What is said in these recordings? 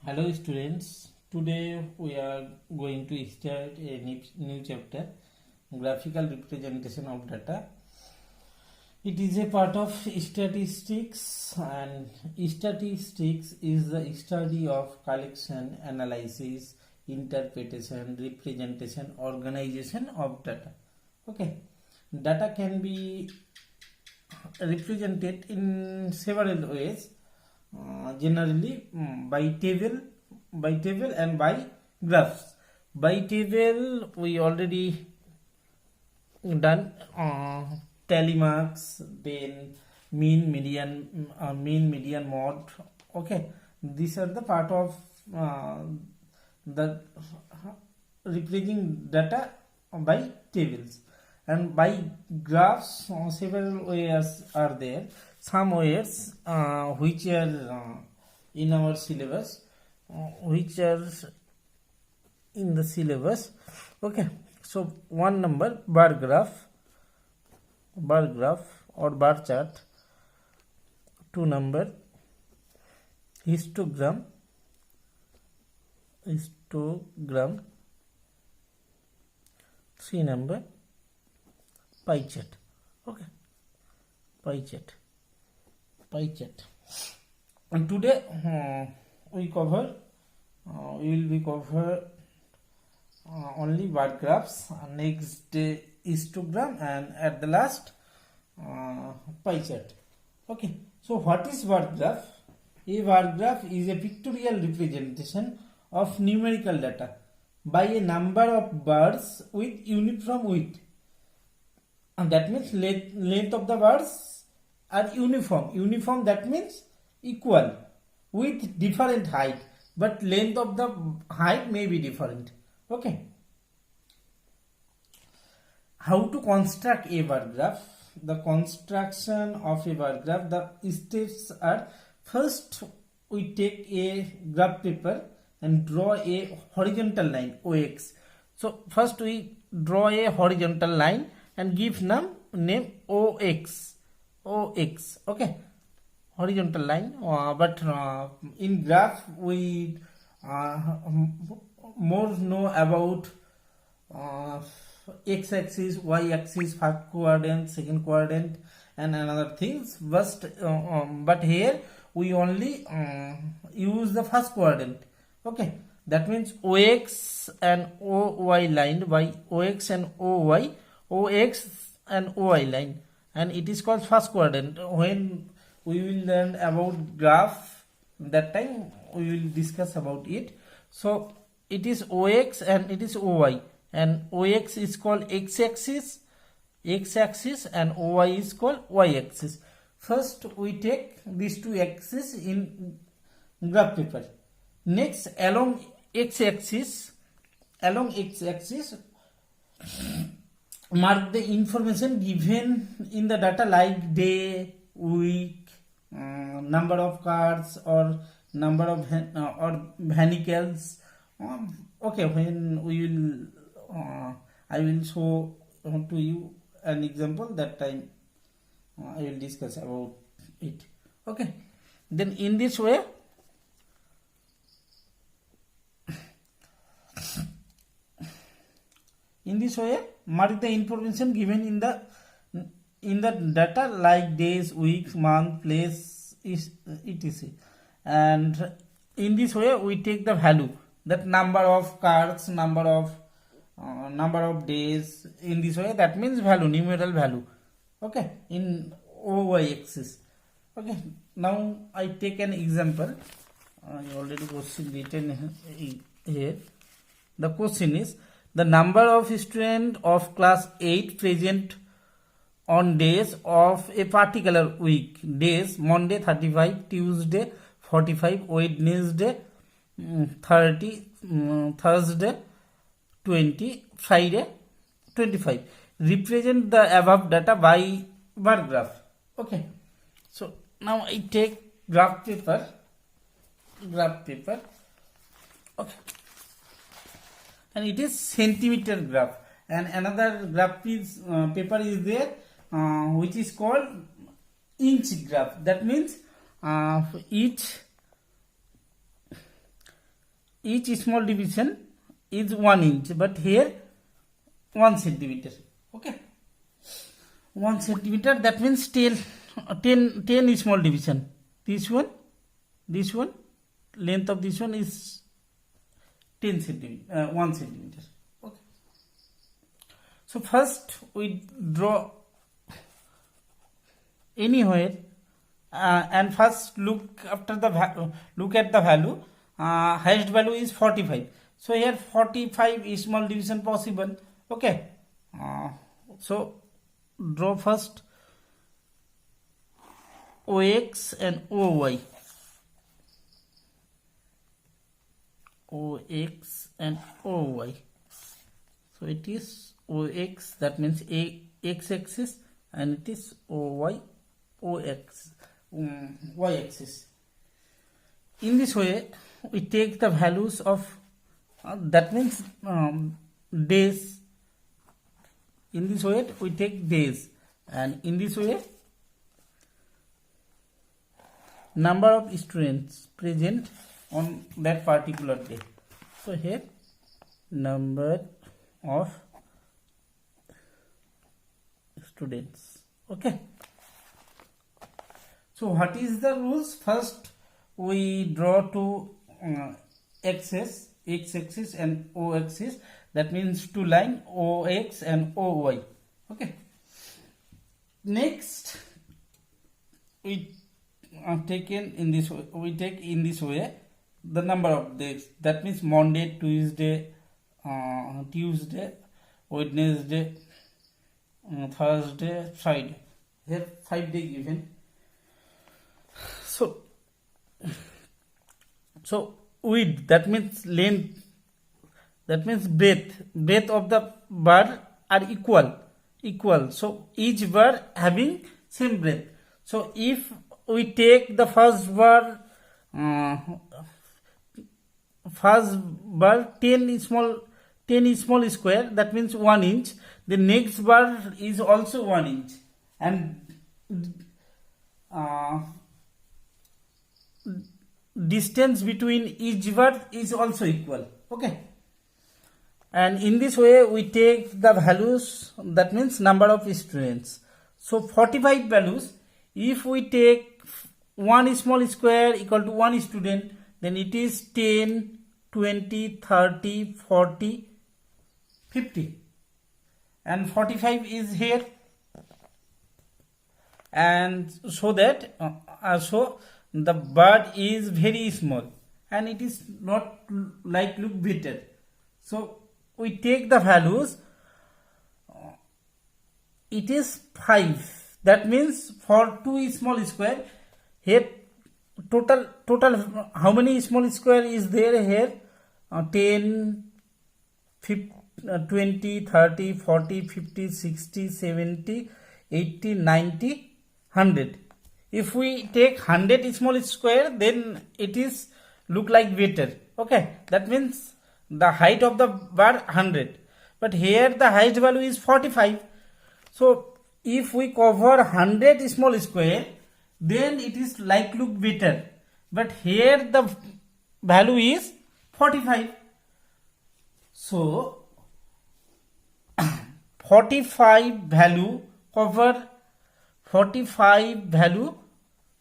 Hello students, today we are going to start a new chapter, graphical representation of data. It is a part of statistics, and statistics is the study of collection, analysis, interpretation, representation, organization of data. Okay, data can be represented in several ways, generally by table and by graphs. By table we already done tally marks, then mean median mode. Okay, these are the part of the representing data by tables. And by graphs, several ways are there. Some ways which are in our syllabus, which are in the syllabus. Okay, so one number bar graph or bar chart. Two number histogram. Three number pie chart. Okay, pie chart. And today we will be cover only bar graphs, next histogram, and at the last pie chart. Okay, so what is bar graph? A bar graph is a pictorial representation of numerical data by a number of bars with uniform width. And that means length of the bars are uniform, that means equal, with different height, but length of the height may be different. Okay, how to construct a bar graph? The construction of a bar graph, the steps are: first we take a graph paper and draw a horizontal line OX. So first we draw a horizontal line and give name OX. Okay, horizontal line, but in graph we more know about x-axis, y-axis, first quadrant, second quadrant, and another things. But here we only use the first quadrant. Okay, that means OX and OY line by OX and OY, OX and OY line, and it is called first quadrant. When we will learn about graph, that time we will discuss about it. So it is OX and it is OY, and OX is called x-axis, and OY is called y-axis. First we take these two axes in graph paper. Next, along x-axis mark the information given in the data, like day, week, number of cars, or number of vehicles. Okay, when we will I will show to you an example, that time I will discuss about it. Okay, then in this way mark the information given in the data, like days, weeks, month, place, etc. And in this way we take the value, that number of cars, number of days. In this way, that means value, numeral value. Okay, in OY axis. Okay, now I take an example. I already question written here. The question is: the number of students of class 8 present on days of a particular week. Days: Monday 35, Tuesday 45, Wednesday 30, Thursday 20, Friday 25. Represent the above data by bar graph. Okay, so now I take graph paper. Okay, and it is centimeter graph, and another graph paper is there, which is called inch graph. That means each each small division is 1 inch, but here 1 centimeter. Okay, 1 centimeter, that means 10 small division. This one, length of this one is 10 centimeter, 1 centimeter. Okay. So first we draw anywhere, and first look at the value. Highest value is 45. So here 45 is small division possible. Okay. So draw first OX and OY. OX and OY. So it is OX, that means X axis, and it is OY, OX, Y axis. In this way, we take the values of, that means days. In this way, we take days, and in this way, number of students present on that particular day. So here, number of students. Okay. So what is the rules? First, we draw two axes, X axis and O axis. That means two lines, OX and OY. Okay. Next, we take in this way the number of days. That means Monday, Tuesday, Wednesday, Thursday, Friday. Here 5 days given. So width, that means length, that means breadth of the bird are equal. So each bird having same breadth. So if we take the first bird 10 small square, that means 1 inch. The next bird is also 1 inch, and distance between each bird is also equal. Okay. And in this way we take the values, that means number of students. So 45 values, if we take one small square equal to one student, then it is 10, 20, 30, 40, 50, and 45 is here. And so that so the bird is very small and it is not like look better. So we take the values, it is 5. That means for 2 small square, here total how many small square is there here? 10, 50, 20, 30, 40, 50, 60, 70, 80, 90, 100. If we take 100 small square, then it is look like better. Okay, that means the height of the bird 100, but here the height value is 45. So if we cover 100 small square, then it is like look better, but here the value is 45. So 45 value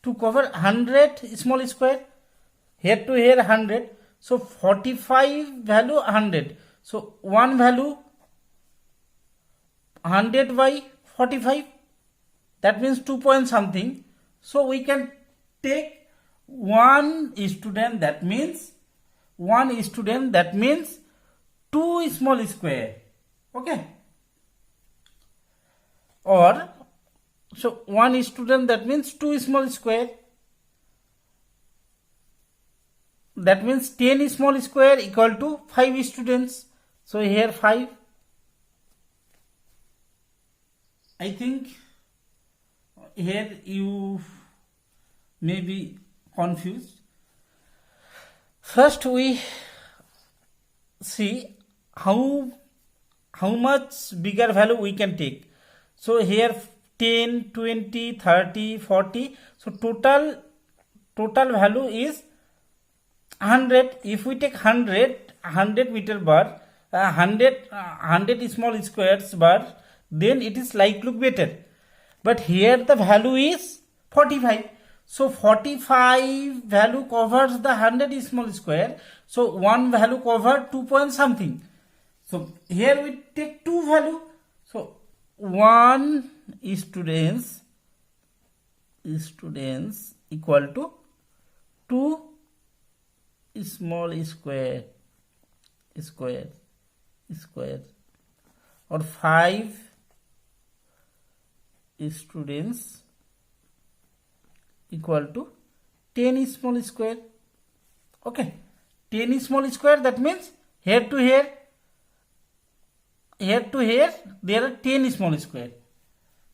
to cover 100 small square, here to here 100. So 45 value 100. So one value 100 by 45, that means 2 point something. So we can take one student, that means 2 small square. Okay. Or so one student, that means 2 small square. That means 10 small square equal to 5 students. So here 5. I think here you may be confused. First we see how much bigger value we can take. So here 10, 20, 30, 40. So total value is 100, if we take 100 meter bar, 100 small squares bar, then it is like look better. But here the value is 45. So 45 value covers the 100 small square. So one value covered 2 point something. So here we take two value. So one students equal to 2 small square, or 5 students equal to 10 small square. Okay, 10 small square, that means here to here there are 10 small square.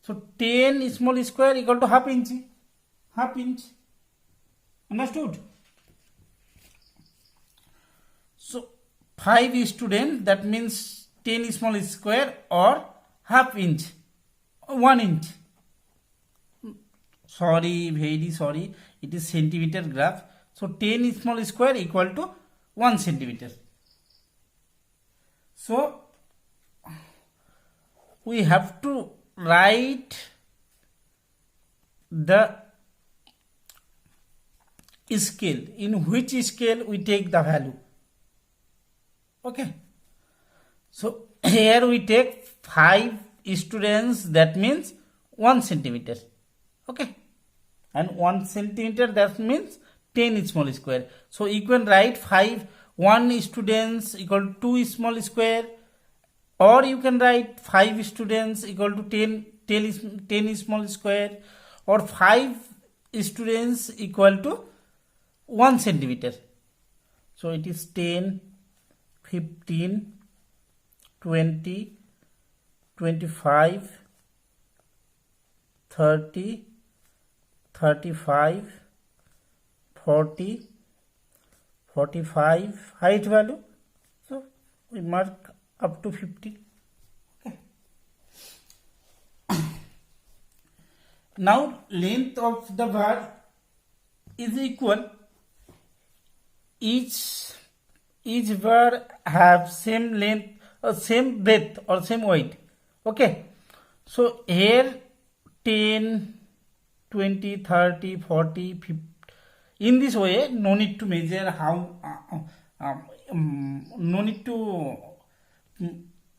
So 10 small square equal to half inch. Understood? So 5 students, that means 10 small square or half inch, 1 inch. Sorry, very sorry, it is centimeter graph. So 10 small square equal to 1 centimeter. So we have to write the scale, in which scale we take the value. Okay, so here we take 5 students, that means 1 centimeter. Okay, and 1 centimeter, that means 10 small square. So you can write 1 students equal to 2 small square, or you can write 5 students equal to 10 small square, or 5 students equal to 1 centimeter. So it is 10, 15, 20, 25, 30, 35, 40, 45 height value. So we mark up to 50. Okay. Now length of the bar is equal. Each bar have same length, same breadth or same weight. Okay, so here 10, 20, 30, 40, 50. In this way, no need to measure how, no need to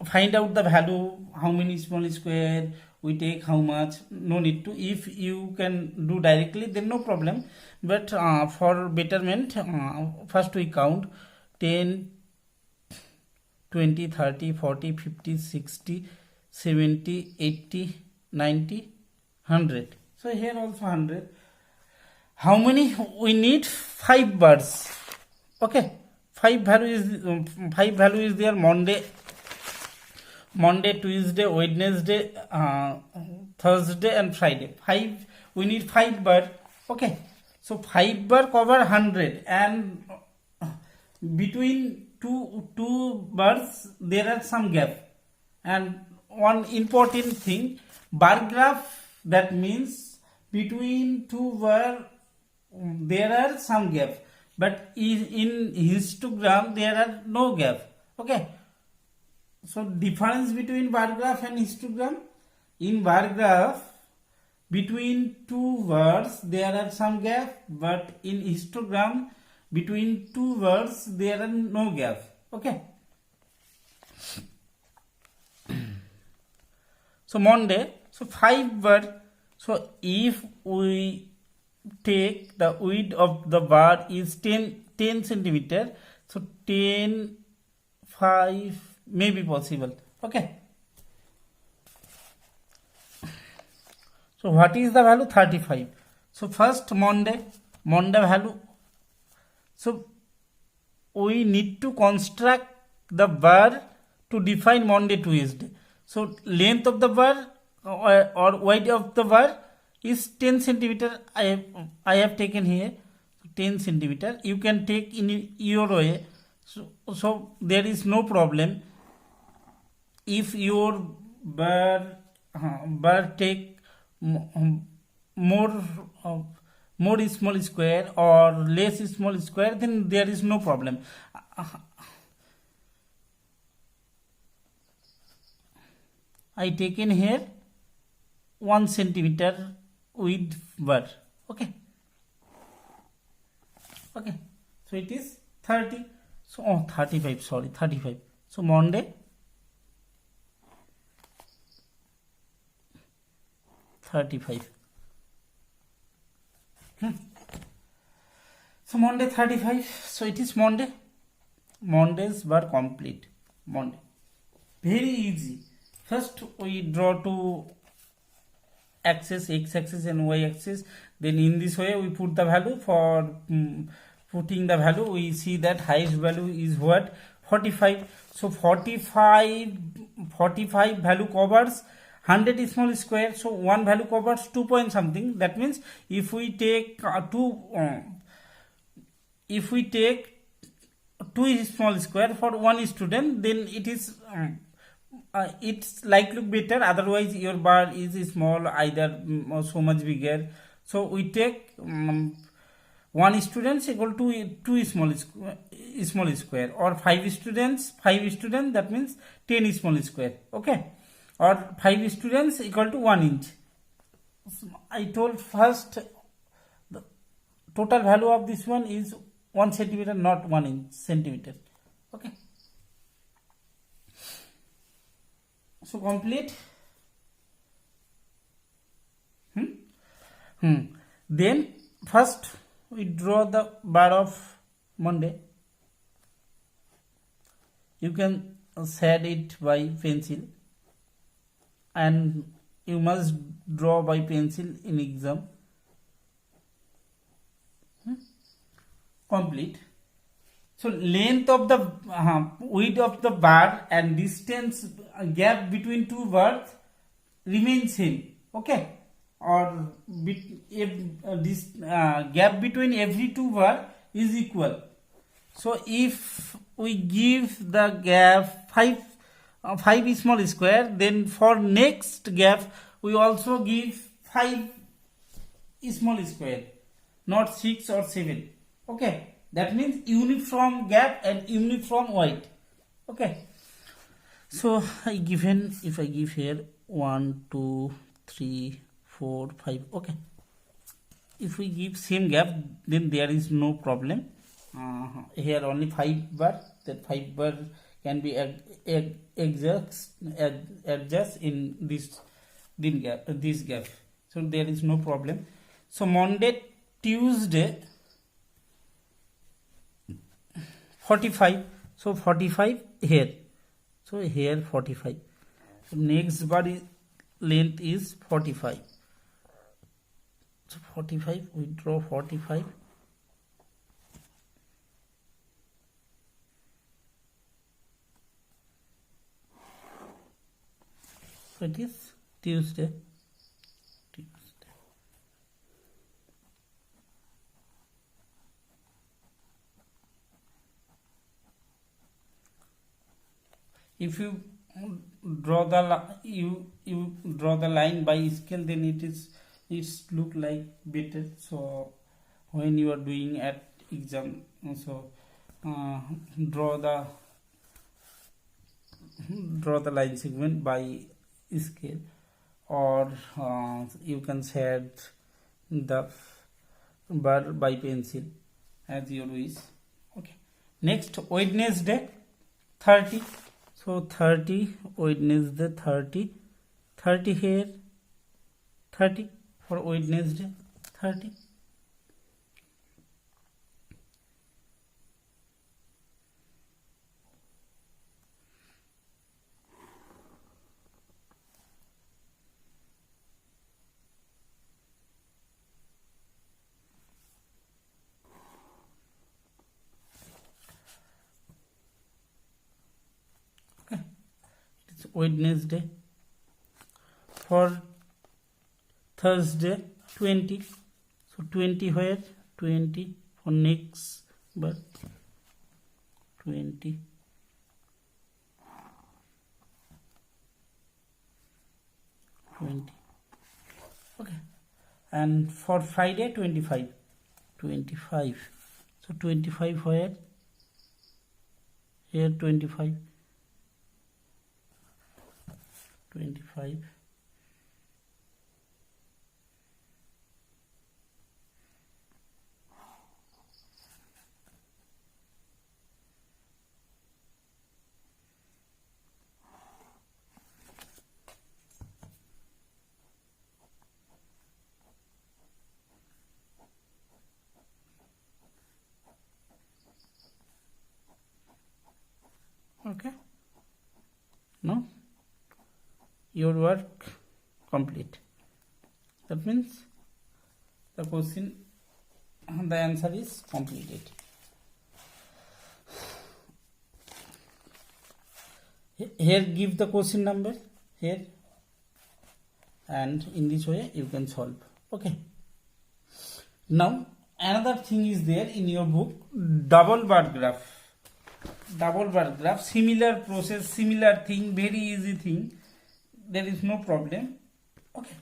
find out the value, how many small square we take, how much, no need to. If you can do directly, then no problem. But for betterment, first we count 10, 20, 30, 40, 50, 60, 70, 80, 90, 100. So here also 100. How many we need? 5 bars. Okay, 5 value is there. Monday, Tuesday, Wednesday, Thursday and Friday. We need 5 bar. Okay, so 5 bar cover 100, and between two bars there are some gap. And one important thing, bar graph, that means between two bar there are some gap, but in histogram there are no gap. Okay, so difference between bar graph and histogram: in bar graph between two bars there are some gap, but in histogram between two bars there are no gap. Okay, so Monday, so 5 bar. So if we take the width of the bar is 10 centimeter, so 10, 5 may be possible. Okay, so what is the value? 35. So first Monday value. So we need to construct the bar to define Monday, Tuesday. So length of the bar or width of the bar is 10 centimeter. I have taken here 10 centimeter. You can take in your way. So there is no problem. If your bar take more more small square or less small square, then there is no problem. I taken here 1 centimeter with bar. Okay, so it is 30. So 35, sorry, 35. So Monday 35. So Monday 35. So it is Monday. Mondays were complete. Monday. Very easy. First we draw two axis, x axis and y axis. Then in this way we put the value. For putting the value, we see that highest value is what? 45. So 45 value covers 100 small square. So one value covers 2 point something. That means if we take two small square for one student, then it is it's like look better. Otherwise your bar is small, either so much bigger. So we take one students equal to two small square, or five students, that means 10 small square. Okay, or 5 students equal to 1 inch. I told first the total value of this one is 1 centimeter, not 1 inch, centimeter. Okay, so complete. Then first we draw the bar of Monday. You can shade it by pencil, and you must draw by pencil in exam. Complete. So length of the width of the bar and distance gap between two bars remain same. Okay, or if this gap between every two bar is equal. So if we give the gap 5 small square, then for next gap we also give 5 small square, not 6 or 7. Okay, that means uniform gap and uniform width. Okay, so if I give here 1 2 3 4 5. Okay, if we give same gap, then there is no problem. Here only 5 bar, that 5 bar can be adjust in this gap. So there is no problem. So Monday, Tuesday 45. So 45 here. So here 45. So next bar length is 45. So 45, we draw 45. So it is Tuesday. If you draw the line by scale, then it's look like better. So when you are doing at exam, so draw the line segment by scale, or you can set the bar by pencil as your wish. Okay, next Wednesday 30. So 30, Wednesday 30 here, 30 for Wednesday 30. Wednesday. For Thursday 20. So 20 where? 20 for next, but 20. Okay, and for Friday 25. So 25 where? Here 25. Okay, now your work complete. That means the question, the answer is completed. Here give the question number here, and in this way you can solve. Okay, now another thing is there in your book, double bar graph. Similar process, similar thing, very easy thing, there is no problem. Okay,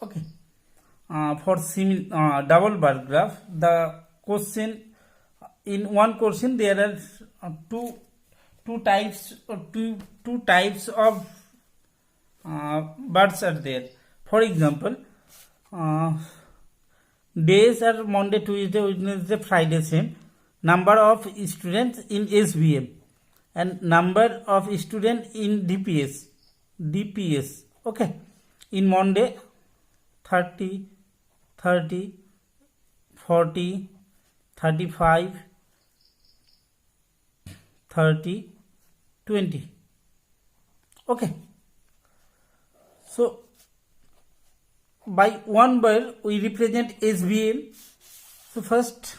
okay. For double bar graph, the question, in one question there are two types of bars are there. For example, days are Monday, Tuesday, Wednesday, Friday same. Number of students in SVM and number of students in DPS. Okay, in Monday 30, 40, 35, 30, 20. Okay, so by one bar we represent SVM. So first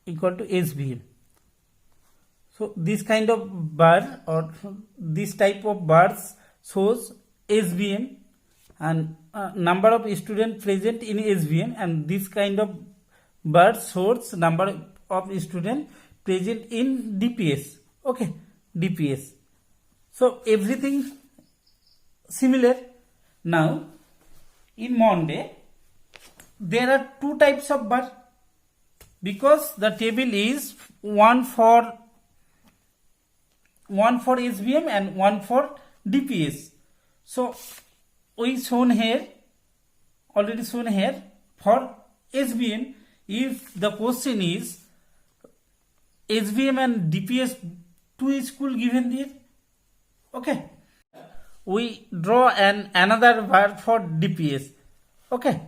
equal to SVM. So this kind of bar or this type of bars shows SVM and number of students present in SVM, and this kind of bar shows number of students present in DPS. Okay, DPS. So everything similar. Now in Monday there are two types of bar, because the table is one for SVM and one for DPS. So we shown here, already shown here for SVM. If the question is SVM and DPS two school given there, okay, we draw another bar for DPS. Okay,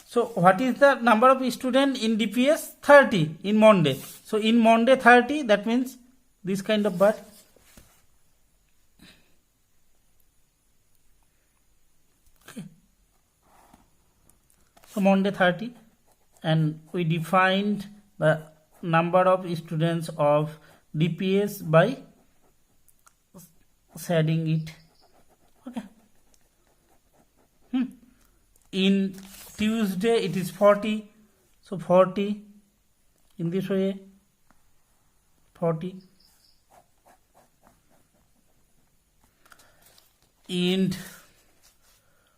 so what is the number of students in DPS? 30 in Monday. So in Monday 30, that means this kind of bar. Okay. So Monday 30, and we defined the number of students of DPS by shading it. Okay. In Tuesday it is 40, so 40 in this way, 40. In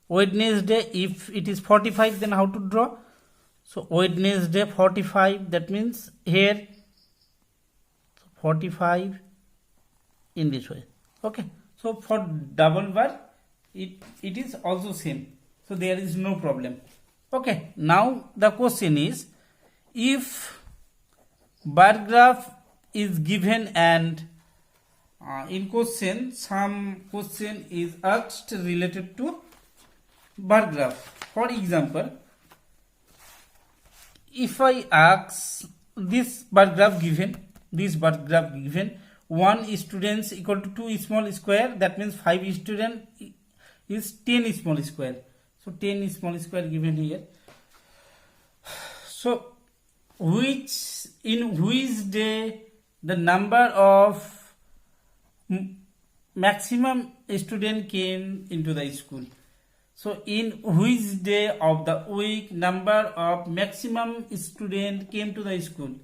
Wednesday, if it is 45, then how to draw? So Wednesday 45, that means here 45 in this way. Okay, so for double bar it is also same, so there is no problem. Okay, now the question is, if bar graph is given and in question some question is asked related to bar graph. For example, if I ask this bar graph given, one students equal to 2 small square, that means 5 student is 10 small square. So 10 small square given here. So in which day the number of maximum student came into the school. So in which day of the week number of maximum student came to the school?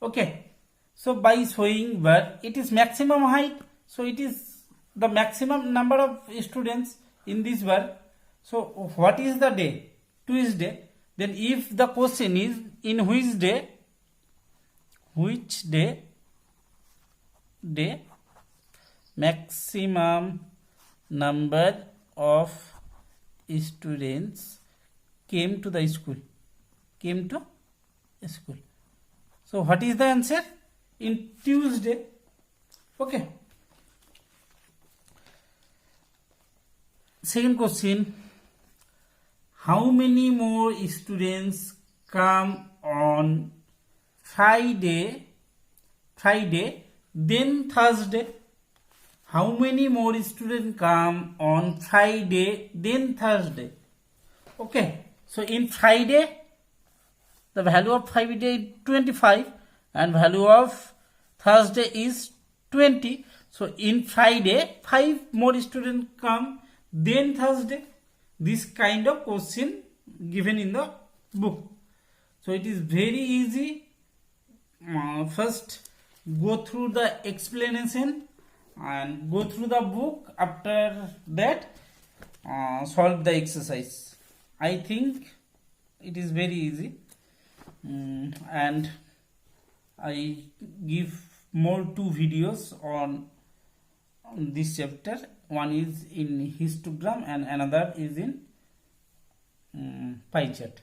Okay. So by showing but it is maximum height. So it is the maximum number of students in this verb. So what is the day? Tuesday. Then if the question is in which day maximum number of students came to the school. So what is the answer? In Tuesday. Okay. Second question. How many more students come on Friday then Thursday? How many more students come on Friday then Thursday? Okay. So in Friday, the value of Friday is 25 and value of Thursday is 20. So in Friday, 5 more students come then Thursday. This kind of question given in the book. So it is very easy. First go through the explanation and go through the book. After that solve the exercise. I think it is very easy. And I give more 2 videos on this chapter. One is in histogram and another is in pie chart.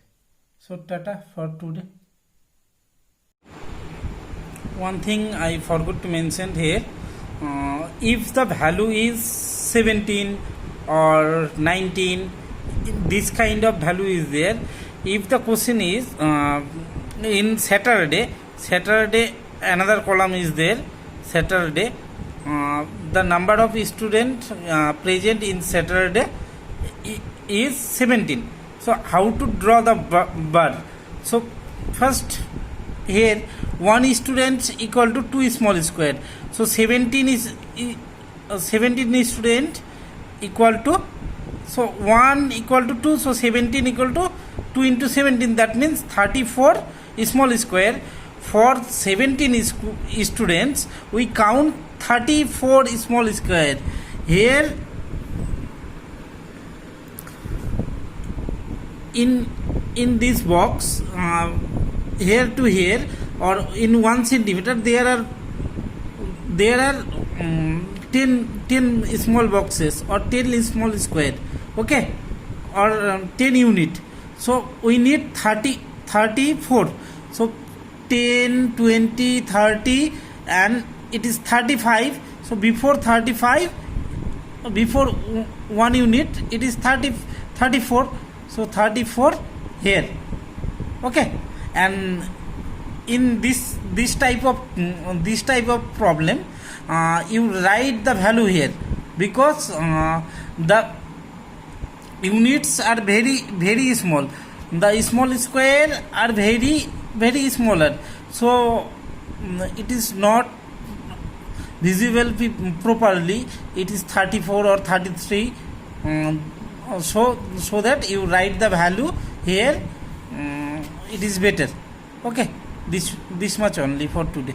So tata for today. One thing I forgot to mention here, if the value is 17 or 19, this kind of value is there. If the question is in Saturday, another column is there, Saturday, the number of students present in Saturday is 17. So how to draw the bar? So first here 1 student equal to 2 small square. So 17 student equal to, so 1 equal to 2, so 17 equal to 2 into 17, that means 34 small square. For 17 students we count 34 small square. Here in this box, here to here or in 1 centimeter there are 10 small boxes or 10 small square. Okay, or 10 unit. So we need 34. So 10, 20, 30 and it is 35. So before 35, before 1 unit, it is 34. So 34 here. Okay, and in this type of problem, you write the value here because the units are very small. The small square are very smaller. So it is not visible properly. It is 34 or 33. So that you write the value here. It is better. Okay, this much only for today.